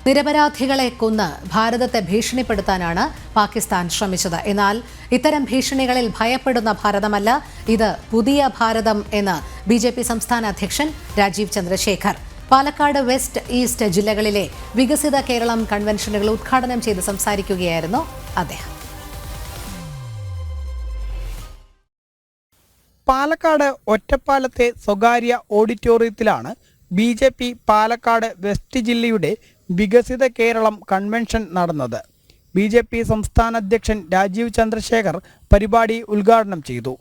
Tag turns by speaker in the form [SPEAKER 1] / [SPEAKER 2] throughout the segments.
[SPEAKER 1] നിരപരാധികളെ കൊന്ന് ഭാരതത്തെ ഭീഷണിപ്പെടുത്താനാണ് പാകിസ്ഥാൻ ശ്രമിച്ചത്. എന്നാൽ ഇത്തരം ഭീഷണികളിൽ ഭയപ്പെടുന്ന ഭാരതമല്ല, ഇത് പുതിയ ഭാരതം എന്ന് BJP സംസ്ഥാന അധ്യക്ഷൻ രാജീവ് ചന്ദ്രശേഖർ പാലക്കാട് വെസ്റ്റ് ഈസ്റ്റ് ജില്ലകളിലെ വികസിത കേരളം കൺവെൻഷനുകൾ ഉദ്ഘാടനം ചെയ്ത് സംസാരിക്കുകയായിരുന്നു അദ്ദേഹം.
[SPEAKER 2] പാലക്കാട് ഒറ്റപ്പാലത്തെ സ്വകാര്യ ഓഡിറ്റോറിയത്തിലാണ് BJP പാലക്കാട് വെസ്റ്റ് ജില്ലയുടെ വികസിത കേരളം കൺവെൻഷൻ നടന്നത്. BJP സംസ്ഥാന അധ്യക്ഷൻ രാജീവ് ചന്ദ്രശേഖർ പരിപാടി ഉദ്ഘാടനം ചെയ്തു.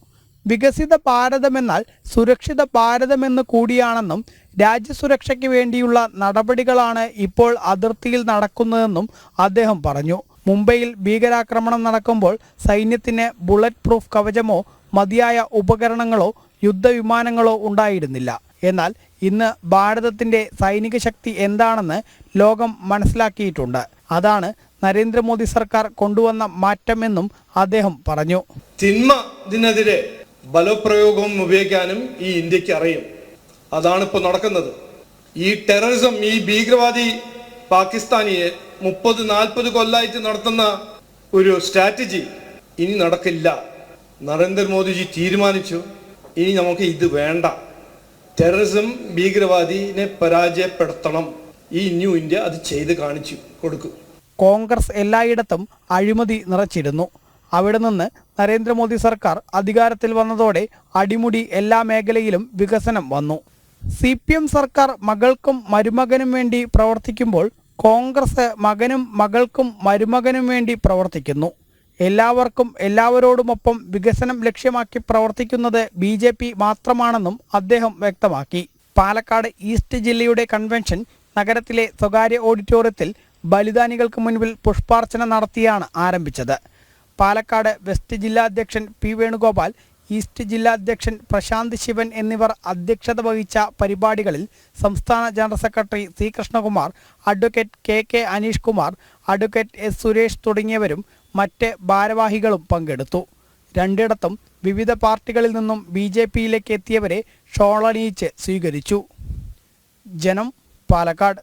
[SPEAKER 2] വികസിത ഭാരതമെന്നാൽ സുരക്ഷിത ഭാരതമെന്ന് കൂടിയാണെന്നും രാജ്യസുരക്ഷയ്ക്ക് വേണ്ടിയുള്ള നടപടികളാണ് ഇപ്പോൾ അതിർത്തിയിൽ നടക്കുന്നതെന്നും അദ്ദേഹം പറഞ്ഞു. മുംബൈയിൽ ഭീകരാക്രമണം നടക്കുമ്പോൾ സൈന്യത്തിന് ബുള്ളറ്റ് പ്രൂഫ് കവചമോ മതിയായ ഉപകരണങ്ങളോ യുദ്ധവിമാനങ്ങളോ ഉണ്ടായിരുന്നില്ല. എന്നാൽ ഇന്ന് ഭാരതത്തിൻ്റെ സൈനിക ശക്തി എന്താണെന്ന് ലോകം മനസ്സിലാക്കിയിട്ടുണ്ട്. അതാണ് നരേന്ദ്രമോദി സർക്കാർ കൊണ്ടുവന്ന മാറ്റമെന്നും അദ്ദേഹം പറഞ്ഞു.
[SPEAKER 3] തിന്മതിനെതിരെ ബലപ്രയോഗം ഉപയോഗിക്കാനും ഈ ഇന്ത്യക്ക് അറിയും. അതാണ് ഇപ്പോൾ നടക്കുന്നത്. ഈ ടെററിസം, ഈ ഭീകരവാദി പാകിസ്ഥാനിയെ 30-40 കൊല്ലമായിട്ട് നടത്തുന്ന ഒരു സ്ട്രാറ്റജി ഇനി നടക്കില്ല. നരേന്ദ്രമോദിജി തീരുമാനിച്ചു, ഇനി നമുക്ക് ഇത് വേണ്ട. ടെററിസം, ഭീകരവാദിനെ പരാജയപ്പെടുത്തണം. ഈ ന്യൂ ഇന്ത്യ അത് ചെയ്ത് കാണിച്ചു കൊടുക്കും.
[SPEAKER 2] കോൺഗ്രസ് എല്ലായിടത്തും അഴിമതി നിറച്ചിരുന്നു. അവിടെ നിന്ന് നരേന്ദ്രമോദി സർക്കാർ അധികാരത്തിൽ വന്നതോടെ അടിമുടി എല്ലാ മേഖലയിലും വികസനം വന്നു. CPM സർക്കാർ മകൾക്കും മരുമകനും വേണ്ടി പ്രവർത്തിക്കുമ്പോൾ കോൺഗ്രസ് മകനും മകൾക്കും മരുമകനും വേണ്ടി പ്രവർത്തിക്കുന്നു. എല്ലാവർക്കും എല്ലാവരോടുമൊപ്പം വികസനം ലക്ഷ്യമാക്കി പ്രവർത്തിക്കുന്നത് BJP മാത്രമാണെന്നും അദ്ദേഹം വ്യക്തമാക്കി. പാലക്കാട് ഈസ്റ്റ് ജില്ലയുടെ കൺവെൻഷൻ നഗരത്തിലെ സ്വകാര്യ ഓഡിറ്റോറിയത്തിൽ ബലിദാനികൾക്ക് മുൻപിൽ പുഷ്പാർച്ചന നടത്തിയാണ് ആരംഭിച്ചത്. പാലക്കാട് വെസ്റ്റ് ജില്ലാധ്യക്ഷൻ P. വേണുഗോപാൽ, ഈസ്റ്റ് ജില്ലാധ്യക്ഷൻ പ്രശാന്ത് ശിവൻ എന്നിവർ അധ്യക്ഷത വഹിച്ച പരിപാടികളിൽ സംസ്ഥാന general secretary C. Krishnakumar, advocate KK Aneesh Kumar, advocate S. Suresh തുടങ്ങിയവരും മറ്റ് ഭാരവാഹികളും പങ്കെടുത്തു. രണ്ടിടത്തും വിവിധ പാർട്ടികളിൽ നിന്നും BJPയിലേക്ക് എത്തിയവരെ ഷോളണിയിച്ച് സ്വീകരിച്ചു. ജനം, പാലക്കാട്.